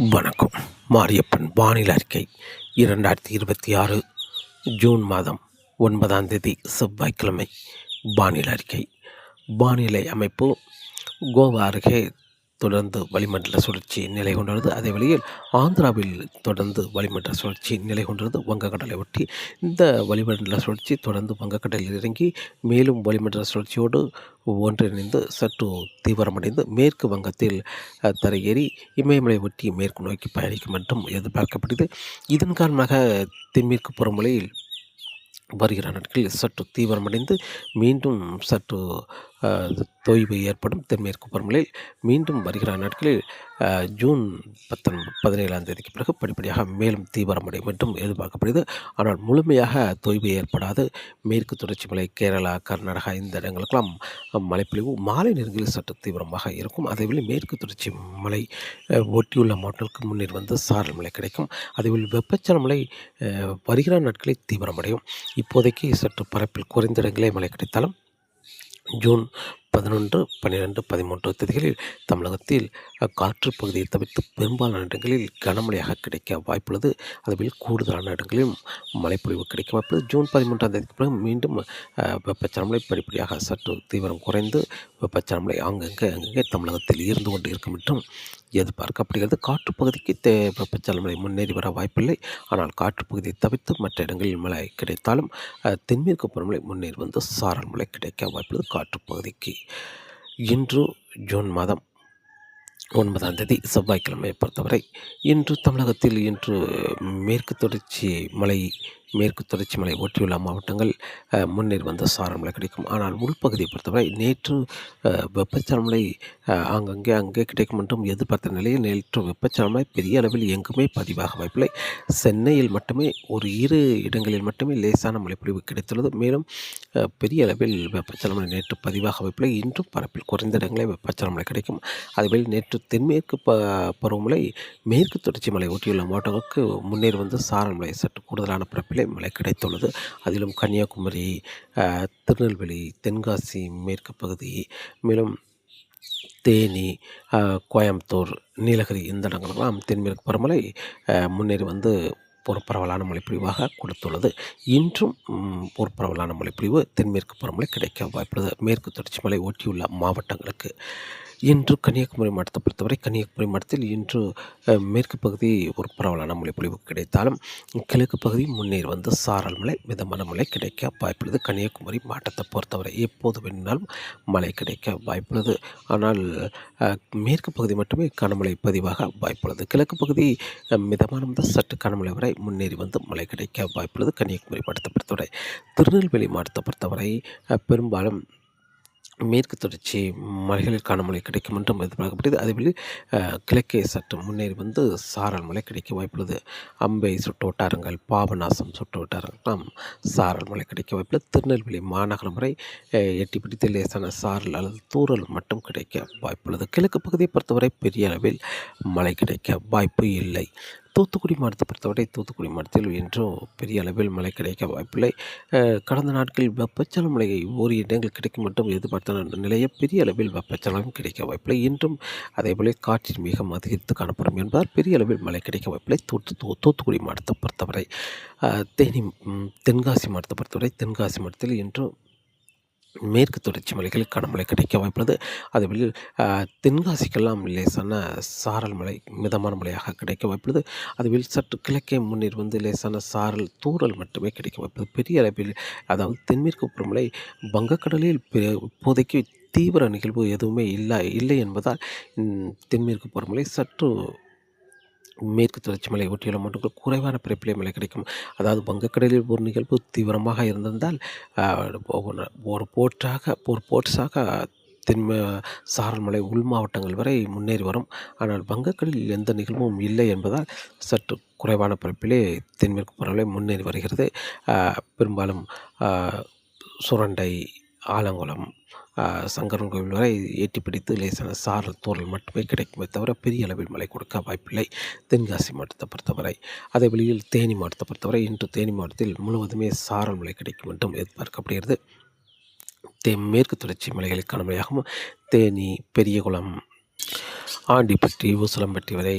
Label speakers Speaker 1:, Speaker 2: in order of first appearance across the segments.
Speaker 1: வணக்கம். மாரியப்பன் வானிலை அறிக்கை 2026 ஜூன் மாதம் 9ஆம் தேதி செவ்வாய்க்கிழமை. வானிலை அறிக்கை. வானிலை அமைப்பு: கோவா அருகே தொடர்ந்து வளிமண்டல சுழற்சி நிலை கொண்டுள்ளது. அதே வழியில் ஆந்திராவில் தொடர்ந்து வளிமண்டல சுழற்சி நிலை கொண்டுள்ளது. வங்கக்கடலை ஒட்டி இந்த வளிமண்டல சுழற்சி தொடர்ந்து வங்கக்கடலில் இறங்கி மேலும் வளிமண்டல சுழற்சியோடு ஒன்றிணைந்து சற்று தீவிரமடைந்து மேற்கு வங்கத்தில் தரையேறி இமயமலை ஒட்டி மேற்கு நோக்கி பயணிக்கும் என்றும் எதிர்பார்க்கப்படுகிறது. இதன் காரணமாக தென்மேற்கு பருவமழையில் வருகிற நாட்களில் சற்று தீவிரமடைந்து மீண்டும் சற்று தொய்வு ஏற்படும். தென்மேற்கு பருவமழையில் மீண்டும் வருகிற நாட்களில் ஜூன் 17ஆம் தேதிக்கு பிறகு படிப்படியாக மேலும் தீவிரமடையும் என்றும் எதிர்பார்க்கப்படுகிறது. ஆனால் முழுமையாக தொய்வு ஏற்படாது. மேற்கு தொடர்ச்சி மலை, கேரளா, கர்நாடகா இந்த இடங்களுக்கெல்லாம் மழைப்பொழிவு மாலை நேரங்களில் சற்று தீவிரமாக இருக்கும். அதேவேளை மேற்கு தொடர்ச்சி மலை ஒட்டியுள்ள மாவட்டங்களுக்கு முன்னர் வந்து சாரல் மழை கிடைக்கும். அதேவேளை வெப்பச்சலன மழை வருகிற நாட்களில் தீவிரமடையும். இப்போதைக்கு சற்று பரப்பில் குறைந்த இடங்களே மழை கிடைத்தாலும் ஜூன் 11, 12, 13 தேதிகளில் தமிழகத்தில் காற்று பகுதியை தவிர்த்து பெரும்பாலான இடங்களில் கனமழையாக கிடைக்க வாய்ப்புள்ளது. அதுவில் கூடுதலான இடங்களிலும் மழைப்பொழிவு கிடைக்க வாய்ப்புள்ளது. ஜூன் 13ஆம் தேதிக்கு பிறகு மீண்டும் வெப்பச்சலன படிப்படியாக சற்று தீவிரம் குறைந்து வெப்பச்சலன அங்கங்கே தமிழகத்தில் இருந்து கொண்டு இருக்கும் என்றும் எதிர்பார்க்கப்படுகிறது. காற்றுப்பகுதிக்கு வெப்பச்சலன முன்னேறி வர வாய்ப்பில்லை. ஆனால் காற்றுப்பகுதியை தவிர்த்து மற்ற இடங்களில் மழை கிடைத்தாலும் தென்மேற்கு பருவமழை முன்னேறி வந்து சாரல் மழை கிடைக்க வாய்ப்புள்ளது. காற்றுப்பகுதிக்கு இன்று ஜூன் மாதம் 9ஆம் தேதி செவ்வாய்க்கிழமையை பொறுத்தவரை இன்று தமிழகத்தில் மேற்கு தொடர்ச்சி மலை ஒட்டியுள்ள மாவட்டங்கள் முன்னேறி வந்த சாரல் மழை கிடைக்கும். ஆனால் உள்பகுதியை பொறுத்தவரை நேற்று வெப்பச்சலன மழை அங்கே கிடைக்கும் என்றும் எதிர்பார்த்த நிலையில் நேற்று வெப்பச்சலன மழை பெரிய அளவில் எங்குமே பதிவாக வாய்ப்பில்லை. சென்னையில் மட்டுமே ஒரு 2 இடங்களில் மட்டுமே லேசான மழைப்பொழிவு கிடைத்துள்ளது. மேலும் பெரிய அளவில் வெப்பச்சலன மழை நேற்று பதிவாக வாய்ப்பில்லை. இன்றும் பரப்பில் குறைந்த இடங்களே வெப்பச்சலன மழை கிடைக்கும். அதுவேளை நேற்று தென்மேற்கு பருவமழை மேற்கு தொடர்ச்சி மலை ஒட்டியுள்ள மாவட்டங்களுக்கு முன்னேறி வந்து சாரல் மழை சற்று கூடுதலான பரப்பிலே மழை கிடைத்துள்ளது. அதிலும் கன்னியாகுமரி, திருநெல்வேலி, தென்காசி மேற்கு பகுதி, மேலும் தேனி, கோயம்புத்தூர், நீலகிரி இந்த இடங்களெல்லாம் தென்மேற்கு பருவமழை முன்னேறி வந்து ஒரு பரவலான மழைப்பொழிவாக கொடுத்துள்ளது. இன்றும் ஒரு பரவலான மழைப்பொழிவு தென்மேற்கு பருவமழை கிடைக்க வாய்ப்புள்ளது. மேற்கு தொடர்ச்சி மலை ஒட்டியுள்ள மாவட்டங்களுக்கு இன்று கன்னியாகுமரி மாவட்டத்தை பொறுத்தவரை கன்னியாகுமரி மாவட்டத்தில் இன்று மேற்கு பகுதி ஒரு பரவலான மழைப்பொழிவு கிடைத்தாலும் கிழக்கு பகுதி முன்னேறி வந்து சாரல் மழை, மிதமான மழை கிடைக்க வாய்ப்புள்ளது. கன்னியாகுமரி மாவட்டத்தை பொறுத்தவரை எப்போது வேணுனாலும் மழை கிடைக்க வாய்ப்புள்ளது. ஆனால் மேற்கு பகுதி மட்டுமே கனமழை பதிவாக வாய்ப்புள்ளது. கிழக்கு பகுதி மிதமான முதல் சற்று கனமழை வரை முன்னேறி வந்து மழை கிடைக்க வாய்ப்புள்ளது. கன்னியாகுமரி மாவட்டத்தை பொறுத்தவரை திருநெல்வேலி மாவட்டத்தை பொறுத்தவரை பெரும்பாலும் மேற்கு தொடர்ச்சி மலைகளில் கனமழை கிடைக்கும் என்றும் எதிர்பார்க்கப்படுகிறது. அதேவேளை கிழக்கே சற்று முன்னேறி வந்து சாரல் மழை கிடைக்க வாய்ப்புள்ளது. அம்பை சுற்று வட்டாரங்கள், பாபநாசம் சுற்று வட்டாரங்களாம் சாரல் மழை கிடைக்க வாய்ப்புள்ளது. திருநெல்வேலி மாநகரம் வரை எட்டி பிடித்து லேசான சாரல் அல்லது தூறல் மட்டும் கிடைக்க வாய்ப்புள்ளது. கிழக்கு பகுதியை பொறுத்தவரை பெரிய அளவில் மழை கிடைக்க வாய்ப்பு இல்லை. தூத்துக்குடி மாவட்டத்தை பொறுத்தவரை தூத்துக்குடி மாவட்டத்தில் இன்றும் பெரிய அளவில் மழை கிடைக்க வாய்ப்பில்லை. கடந்த நாட்களில் வெப்பச்சலன மழை ஓரிரு இடங்கள் கிடைக்கும் மட்டும் எதிர்பார்த்த நிலையை பெரிய அளவில் வெப்பச்சலனம் கிடைக்க வாய்ப்பில்லை. இன்றும் அதேபோல காற்றின் மிக அதிகரித்து காணப்படும் என்பதால் பெரிய அளவில் மழை கிடைக்க வாய்ப்பில்லை. தூத்துக்குடி மாவட்டத்தை பொறுத்தவரை தென்காசி மாவட்டத்தை பொறுத்தவரை தென்காசி மாவட்டத்தில் இன்றும் மேற்கு தொடர்ச்சி மலைகள் கனமழை கிடைக்க வாய்ப்புள்ளது. அதேபோல் தென்காசிக்கெல்லாம் லேசான சாரல் மழை, மிதமான மழையாக கிடைக்க வாய்ப்புள்ளது. அதுவில் சற்று கிழக்கே முன்னேறி வந்து லேசான சாரல் தூறல் மட்டுமே கிடைக்க வாய்ப்புள்ளது. பெரிய அளவில் அதாவது தென்மேற்கு பருவமழை வங்கக்கடலில் இப்போதைக்கு தீவிர நிகழ்வு எதுவுமே இல்லை என்பதால் தென்மேற்கு பருவமழை சற்று மேற்கு தொடர்ச்சி மலை ஒட்டியுள்ள மாவட்டங்கள் குறைவான பரப்பிலே மழை கிடைக்கும். அதாவது வங்கக்கடலில் ஒரு நிகழ்வு தீவிரமாக இருந்திருந்தால் ஒரு போர்ட்ஸாக சாரல் மலை உள் மாவட்டங்கள் வரை முன்னேறி வரும். ஆனால் வங்கக்கடலில் எந்த நிகழ்வும் இல்லை என்பதால் சற்று குறைவான பரப்பிலே தென்மேற்கு பருவமழை முன்னேறி வருகிறது. பெரும்பாலும் சுரண்டை, ஆலங்குளம், சங்கரன் கோவில் வரை எட்டி பிடித்து லேசான சாரல் தூறல் மட்டுமே கிடைக்குமே தவிர பெரிய அளவில் மழை கொடுக்க வாய்ப்பில்லை. தென்காசி மாவட்டத்தை பொறுத்தவரை அதே வழியில் தேனி மாவட்டத்தை பொறுத்தவரை இன்று தேனி மாவட்டத்தில் முழுவதுமே சாரல் மழை கிடைக்கும் என்றும் எதிர்பார்க்கப்படுகிறது. மேற்கு தொடர்ச்சி மலைகளுக்கான மழையாகவும் தேனி, பெரியகுளம், ஆண்டிப்பட்டி ஊசலம்பட்டி வரை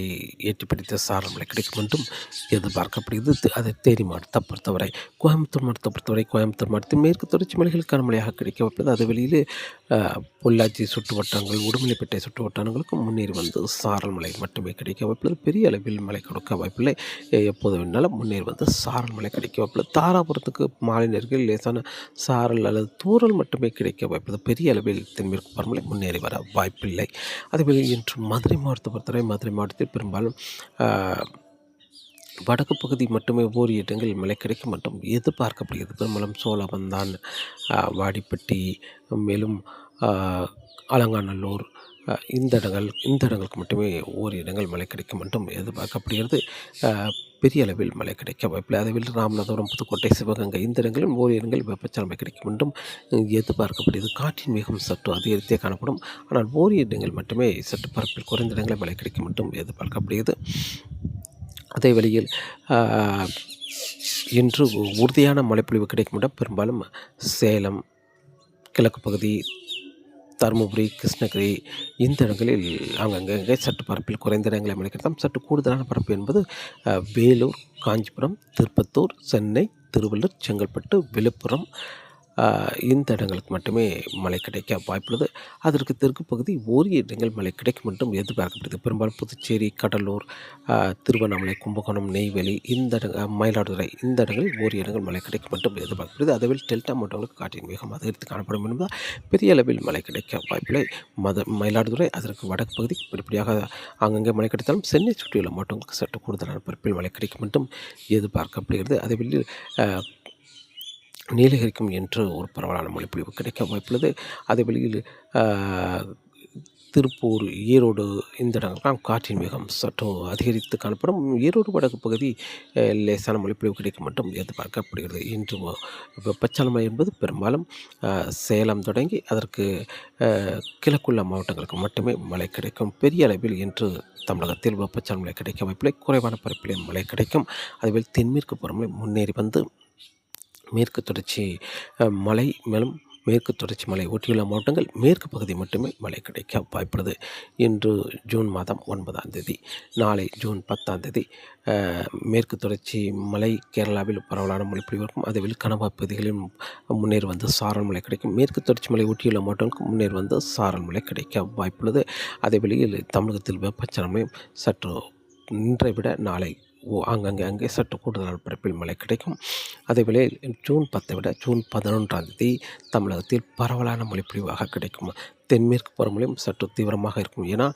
Speaker 1: எட்டி பிடித்த சாரல் மழை கிடைக்கும் என்றும் எதிர்பார்க்கப்படுகிறது. அதை தேனி மாவட்டத்தை பொறுத்தவரை கோயம்புத்தூர் மாவட்டத்தை பொறுத்தவரை கோயம்புத்தூர் மாவட்டத்தில் மேற்கு தொடர்ச்சி மலைகள் கனமழையாக கிடைக்க வைப்பது. அது வெளியில் பொள்ளாச்சி சுற்று வட்டாரங்கள் உடுமலைப்பேட்டை சுற்று வட்டாரங்களுக்கும் முன்னேறி வந்து சாரல் மழை மட்டுமே கிடைக்க வைப்பது. பெரிய அளவில் மழை கொடுக்க வாய்ப்பில்லை. எப்போது வேணாலும் முன்னேறி வந்து சாரல் மழை கிடைக்க வாய்ப்பில்லை. தாராபுரத்துக்கு மாலை நேரத்தில் லேசான சாரல் அல்லது தூறல் மட்டுமே கிடைக்க வாய்ப்பது. பெரிய அளவில் தென்மேற்கு பருவமழை முன்னேறி வர வாய்ப்பில்லை. அதுபோல் இன்று மதுரை மாவட்டத்தை பொறுத்தவரை மதுரை மாவட்டத்தில் பெரும்பாலும் வடக்கு பகுதி மட்டுமே ஓரிரு இடங்களில் மழை கிடைக்கும் மற்றும் எதிர்பார்க்கப்படுகிறது. பெரும்பாலும் சோழவந்தான், வாடிப்பட்டி, மேலும் அலங்காநல்லூர் இந்த இடங்களுக்கு மட்டுமே ஓரிரு இடங்கள் மழை கிடைக்கும் என்றும் எதிர்பார்க்கப்படுகிறது. பெரிய அளவில் மழை கிடைக்க வாய்ப்பில்லை. அதுவில் ராமநாதபுரம், புதுக்கோட்டை, சிவகங்கை இந்த இடங்களில் ஓரிரு இடங்களில் வெப்பச்சலமை கிடைக்கும் என்றும் எதிர்பார்க்கப்படுகிறது. காற்றின் வேகம் சற்று அதிகரித்தே காணப்படும். ஆனால் ஓரிரு இடங்கள் மட்டுமே சற்று பரப்பில் குறைந்த இடங்களில் மழை கிடைக்கும் என்றும் எதிர்பார்க்கப்படுகிறது. அதே வழியில் இன்று உறுதியான மழைப்பொழிவு கிடைக்கும் இடம் பெரும்பாலும் சேலம், கிழக்கு பகுதி, தருமபுரி, கிருஷ்ணகிரி இந்த இடங்களில் அங்கங்கே சற்று பரப்பில் குறைந்த இடங்களை மழை கிடைத்தால் சற்று கூடுதலான பரப்பு என்பது வேலூர், காஞ்சிபுரம், திருப்பத்தூர், சென்னை, திருவள்ளூர், செங்கல்பட்டு, விழுப்புரம் இந்த இடங்களுக்கு மட்டுமே மழை கிடைக்க வாய்ப்புள்ளது. அதற்கு தெற்கு பகுதி ஓரிரு இடங்கள் மழை கிடைக்கும் என்றும் எதிர்பார்க்கப்படுகிறது. பெரும்பாலும் புதுச்சேரி, கடலூர், திருவண்ணாமலை, கும்பகோணம், நெய்வேலி மயிலாடுதுறை இந்த இடங்களில் ஓரிரு இடங்கள் மழை கிடைக்கும் என்றும் எதிர்பார்க்கப்படுகிறது. அதுவில் டெல்டா மாவட்டங்களுக்கு காற்றின் வேகம் அதிகரித்து காணப்படும் என்பதால் பெரிய அளவில் மழை கிடைக்க வாய்ப்பில்லை. மயிலாடுதுறை அதற்கு வடக்கு பகுதி படிப்படியாக அங்கங்கே மழை கிடைத்தாலும் சென்னை சுற்றியுள்ள மாவட்டங்களுக்கு சற்று கூடுதலான பரப்பில் மழை கிடைக்கும் என்றும் எதிர்பார்க்கப்படுகிறது. அதேவேளை நீலகிரிக்கும் என்று ஒரு பரவலான மழைப்பொழிவு கிடைக்க வாய்ப்புள்ளது. அதே வழியில் திருப்பூர், ஈரோடு இந்த இடங்கள்லாம் காற்றின் வேகம் சற்று அதிகரித்து காணப்படும். ஈரோடு வடக்கு பகுதி லேசான மழைப்பொழிவு கிடைக்கும் மட்டும் எதிர்பார்க்கப்படுகிறது. இன்று வெப்பச்சலமை என்பது பெரும்பாலும் சேலம் தொடங்கி அதற்கு கிழக்குள்ள மாவட்டங்களுக்கு மட்டுமே மழை கிடைக்கும். பெரிய அளவில் இன்று தமிழகத்தில் வெப்பச்சலமை கிடைக்க வாய்ப்பில்லை. குறைவான பரப்பிலே மழை கிடைக்கும். அதுபோல் தென்மேற்கு பருவமழை முன்னேறி வந்து மேற்கு தொடர்ச்சி மலை மேலும் மேற்கு தொடர்ச்சி மலை ஒட்டியுள்ள மாவட்டங்கள் மேற்கு பகுதி மட்டுமே மழை கிடைக்க வாய்ப்புள்ளது. இன்று ஜூன் மாதம் 9ஆம் தேதி. நாளை ஜூன் 10ஆம் தேதி மேற்கு தொடர்ச்சி மலை கேரளாவில் பரவலான மழைப்பொழிவு இருக்கும். அதுவில் கணவாய் பகுதிகளில் முன்னேறி வந்து சாரல் மழை கிடைக்கும். மேற்கு தொடர்ச்சி மலை ஒட்டியுள்ள மாவட்டங்களுக்கு முன்னேறி வந்து சாரல் மழை கிடைக்க வாய்ப்புள்ளது. அதே வெளியில் தமிழகத்தில் வெப்பச்சலமை சற்று இன்றை விட நாளை அங்கே சற்று கூடுதலான பரப்பில் மழை கிடைக்கும். அதேவேளை ஜூன் 10 விட ஜூன் 11ஆம் தேதி தமிழகத்தில் பரவலான மழைப்பொழிவாக கிடைக்கும். தென்மேற்கு பருவமழையும் சற்று தீவிரமாக இருக்கும். ஏன்னா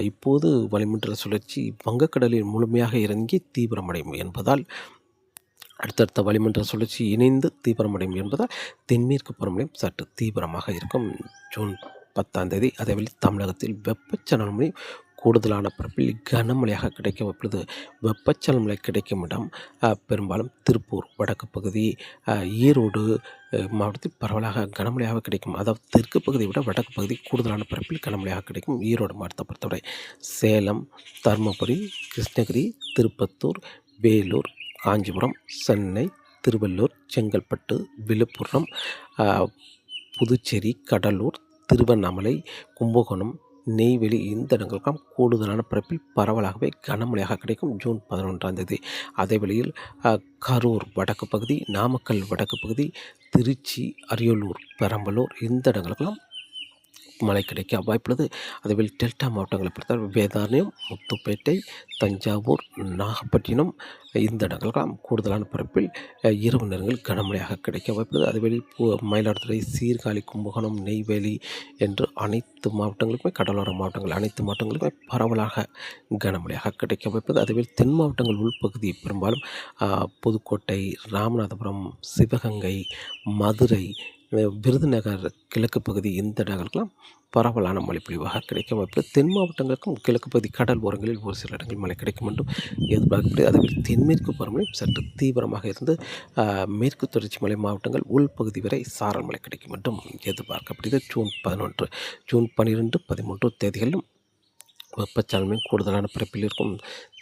Speaker 1: இப்போது வளிமண்டல சுழற்சி வங்கக்கடலில் முழுமையாக இறங்கி தீவிரமடையும் என்பதால் அடுத்தடுத்த வளிமண்டல சுழற்சி இணைந்து தீவிரமடையும் என்பதால் தென்மேற்கு பருவமழையும் சற்று தீவிரமாக இருக்கும் ஜூன் 10ஆம் தேதி. அதேவேளை தமிழகத்தில் வெப்பச்சலனமழை கூடுதலான பரப்பில் கனமழையாக கிடைக்க வாய்ப்புள்ளது. வெப்பச்சலனமழை கிடைக்கும் இடம் பெரும்பாலும் திருப்பூர் வடக்கு பகுதி, ஈரோடு மாவட்டத்தில் பரவலாக கனமழையாக கிடைக்கும். அதாவது தெற்கு பகுதியை விட வடக்கு பகுதி கூடுதலான பரப்பில் கனமழையாக கிடைக்கும். ஈரோடு மாவட்டத்தை பொறுத்தவரை சேலம், தருமபுரி, கிருஷ்ணகிரி, திருப்பத்தூர், வேலூர், காஞ்சிபுரம், சென்னை, திருவள்ளூர், செங்கல்பட்டு, விழுப்புரம், புதுச்சேரி, கடலூர், திருவண்ணாமலை, கும்பகோணம், நெய்வேலி இந்த இடங்களுக்கெல்லாம் கூடுதலான பரப்பில் பரவலாகவே கனமழையாக கிடைக்கும் ஜூன் 11ஆம் தேதி. அதே வேளையில் கரூர் வடக்கு பகுதி, நாமக்கல் வடக்கு பகுதி, திருச்சி, அரியலூர், பெரம்பலூர் இந்த இடங்களுக்கெல்லாம் மழை கிடைக்க வாய்ப்புள்ளது. அதுவில் டெல்டா மாவட்டங்களை பொறுத்தவரை வேதாரண்யம், முத்துப்பேட்டை, தஞ்சாவூர், நாகப்பட்டினம் இந்த இடங்களுக்கெல்லாம் கூடுதலான பரப்பில் இரவு நேரங்களில் கனமழையாக கிடைக்க வாய்ப்புள்ளது. அதுவேளை மயிலாடுதுறை, சீர்காழி, கும்பகோணம், நெய்வேலி என்று அனைத்து மாவட்டங்களுக்குமே கடலோர மாவட்டங்கள் அனைத்து மாவட்டங்களுக்குமே பரவலாக கனமழையாக கிடைக்க வாய்ப்புள்ளது. அதுவேளை தென் மாவட்டங்கள் உள்பகுதி பெரும்பாலும் புதுக்கோட்டை, ராமநாதபுரம், சிவகங்கை, மதுரை, விருதுநகர் கிழக்கு பகுதி இந்த இடங்களுக்கெல்லாம் பரவலான மழைப்பொழிவாக கிடைக்க வாய்ப்பு. தென் மாவட்டங்களுக்கும் கிழக்கு பகுதி கடல் ஓரங்களில் ஒரு சில இடங்களில் மழை கிடைக்கும் என்றும் எதிர்பார்க்கப்படுகிறது. அதுவே தென்மேற்கு பருவமழை சற்று தீவிரமாக இருந்து மேற்கு தொடர்ச்சி மலை மாவட்டங்கள் உள்பகுதி வரை சாரல் மழை கிடைக்கும் என்றும் எதிர்பார்க்கப்படுகிறது. ஜூன் 11, ஜூன் 12, 13 தேதிகளிலும் வெப்பச்சலமை கூடுதலான பரப்பில் இருக்கும்.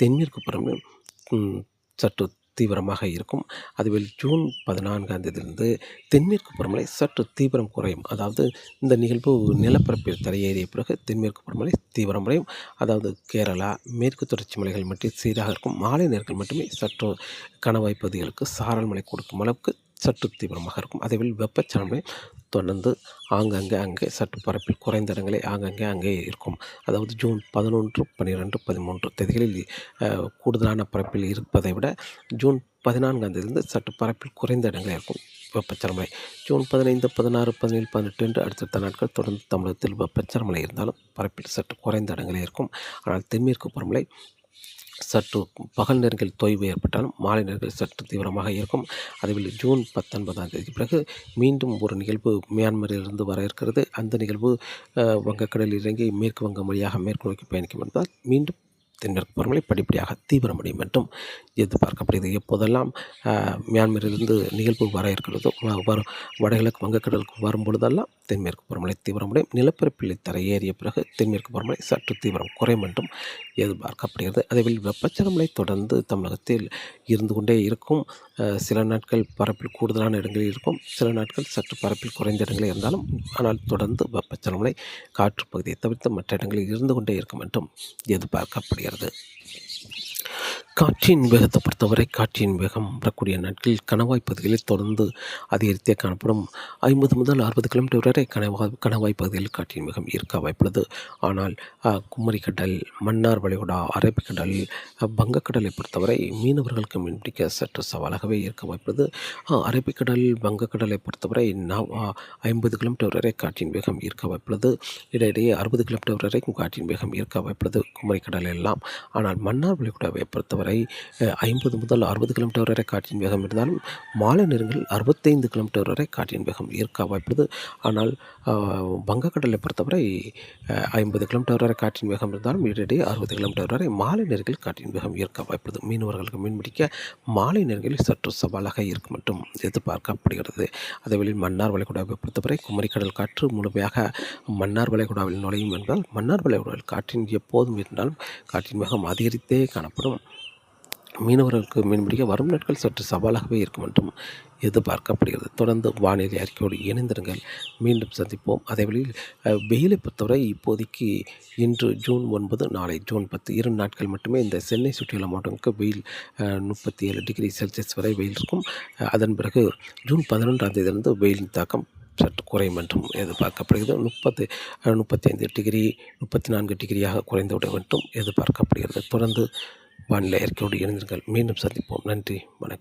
Speaker 1: தென்மேற்கு பருவமழை சற்று தீவிரமாக இருக்கும். அதுவே ஜூன் 14ஆம் தேதியிலிருந்து தென்மேற்கு பருவமழை சற்று தீவிரம் குறையும். அதாவது இந்த நிகழ்வு நிலப்பரப்பில் தரையேறிய பிறகு தென்மேற்கு பருவமழை தீவிரமடையும். அதாவது கேரளா, மேற்கு தொடர்ச்சி மலைகள் மட்டும் சீராக இருக்கும். மாலை நேரங்கள் மட்டுமே சற்று கணவாய் பகுதிகளுக்கு சாரல் மழை கொடுக்கும் அளவுக்கு சற்று தீவிரமாக இருக்கும். அதேபோல் வெப்பச்சலனமே தொடர்ந்து ஆங்காங்கே சற்று பரப்பில் குறைந்த இடங்களே அங்கே இருக்கும். அதாவது ஜூன் 11, 12, 13 தேதிகளில் கூடுதலான பரப்பில் இருப்பதை விட ஜூன் 14ஆம் தேதியிலிருந்து சற்று பரப்பில் குறைந்த இடங்களே இருக்கும் வெப்பச்சலமழை. ஜூன் 15, 16, 17, 18 என்று அடுத்தடுத்த நாட்கள் தொடர்ந்து தமிழகத்தில் வெப்பச்சலமழை இருந்தாலும் பரப்பில் சற்று குறைந்த இடங்களே இருக்கும். ஆனால் தென்மேற்கு பருவமழை சற்று பகல் நேரங்களில் தொய்வு ஏற்பட்டாலும் மாலை நேரங்களில் சற்று தீவிரமாக இருக்கும். அதுவில் ஜூன் 19ஆம் தேதிக்கு பிறகு மீண்டும் ஒரு நிகழ்வு மியான்மரிலிருந்து வர இருக்கிறது. அந்த நிகழ்வு வங்கக்கடலில் இறங்கி மேற்கு வங்கம் வழியாக மேற்கு நோக்கி பயணிக்கும் என்பதால் மீண்டும் தென்மேற்கு பருவமழை படிப்படியாக தீவிரமடையும் என்றும் எதிர்பார்க்கப்படுகிறது. எப்போதெல்லாம் மியான்மரிலிருந்து நிகழ்வு வர இருக்கிறதோ வடகிழக்கு வங்கக்கடலுக்கு வரும் பொழுதெல்லாம் தென்மேற்கு பருவமழை தீவிரமடையும். நிலப்பரப்பில் தரையேறிய பிறகு தென்மேற்கு பருவமழை சற்று தீவிரம் குறையும் என்றும் எதிர்பார்க்கப்படுகிறது. அதேபோல் வெப்பச்சலமழை தொடர்ந்து தமிழகத்தில் இருந்து கொண்டே இருக்கும். சில நாட்கள் பரப்பில் கூடுதலான இடங்களில் இருக்கும், சில நாட்கள் சற்று பரப்பில் குறைந்த இடங்களில் இருந்தாலும் ஆனால் தொடர்ந்து வெப்பச்சலமழை காற்று பகுதியை தவிர்த்து மற்ற இடங்களில் இருந்து கொண்டே இருக்கும் என்றும் எதிர்பார்க்கப்படுகிறது. காற்றின் வேகத்தை பொறுத்தவரை காற்றின் வேகம் வரக்கூடிய நாட்களில் கணவாய் பகுதிகளில் தொடர்ந்து அதிகரித்தே காணப்படும். 50 முதல் 60 கிலோமீட்டர் வரை கணவாய் பகுதியில் காற்றின் வேகம் இருக்க வாய்ப்புள்ளது. ஆனால் குமரிக்கடல், மன்னார் வளைகுடா, அரபிக்கடல், வங்கக்கடலை பொறுத்தவரை மீனவர்களுக்கு மீன்பிடிக்க சற்று சவாலாகவே இருக்க வாய்ப்புள்ளது. அரபிக்கடல், வங்கக்கடலை பொறுத்தவரை 50 கிலோமீட்டர் வரை காற்றின் வேகம் இருக்க வாய்ப்புள்ளது. இடையிடையே 60 கிலோமீட்டர் வரைக்கும் காற்றின் வேகம் இருக்க வாய்ப்புள்ளது குமரிக்கடல் எல்லாம். ஆனால் மன்னார் வளைகுடாவை பொறுத்தவரை 50 முதல் 60 கிலோமீட்டர் வரை காற்றின் வேகம் இருந்தாலும் மாலை நேரங்களில் 65 கிலோமீட்டர் வரை காற்றின் வேகம் இருக்க வாய்ப்புள்ளது. ஆனால் வங்கக்கடலை பொறுத்தவரை 50 கிலோமீட்டர் வரை காற்றின் வேகம் இருந்தாலும் இடையிடையே 60 கிலோமீட்டர் வரை மாலை நேரங்களில் காற்றின் வேகம் இருக்க வாய்ப்புள்ளது. மீனவர்களுக்கு மீன்பிடிக்க மாலை நேரங்களில் சற்று சவாலாக இருக்கும் என்றும் எதிர்பார்க்கப்படுகிறது. அதேவேளை மன்னார் வளைகுடாவை பொறுத்தவரை குமரிக்கடல் காற்று முழுமையாக மன்னார் வளைகுடாவில் நுழையும் என்பதால் மன்னார் வளைகுடாவில் காற்றின் எப்போதும் இருந்தாலும் காற்றின் வேகம் அதிகரித்தே காணப்படும். மீனவர்களுக்கு மீன்பிடிக்க வரும் நாட்கள் சற்று சவாலாகவே இருக்கும் என்றும் எதிர்பார்க்கப்படுகிறது. தொடர்ந்து வானிலை அறிக்கையோடு இணைந்திருங்கள். மீண்டும் சந்திப்போம். அதேவேளையில் வெயிலை பொறுத்தவரை இப்போதைக்கு இன்று ஜூன் 9, நாளை ஜூன் 10 2 நாட்கள் மட்டுமே இந்த சென்னை சுற்றியுள்ள மாவட்டங்களுக்கு வெயில் 37 டிகிரி செல்சியஸ் வரை வெயில் இருக்கும். அதன் பிறகு ஜூன் 11ஆம் தேதியிலிருந்து வெயிலின் தாக்கம் சற்று குறையும் என்றும் எதிர்பார்க்கப்படுகிறது. 35 டிகிரி 34 டிகிரியாக குறைந்துவிடும் என்றும் எதிர்பார்க்கப்படுகிறது. தொடர்ந்து வானிலை அறிக்கையோடு இணைந்திருங்கள். மீண்டும் சந்திப்போம். நன்றி, வணக்கம்.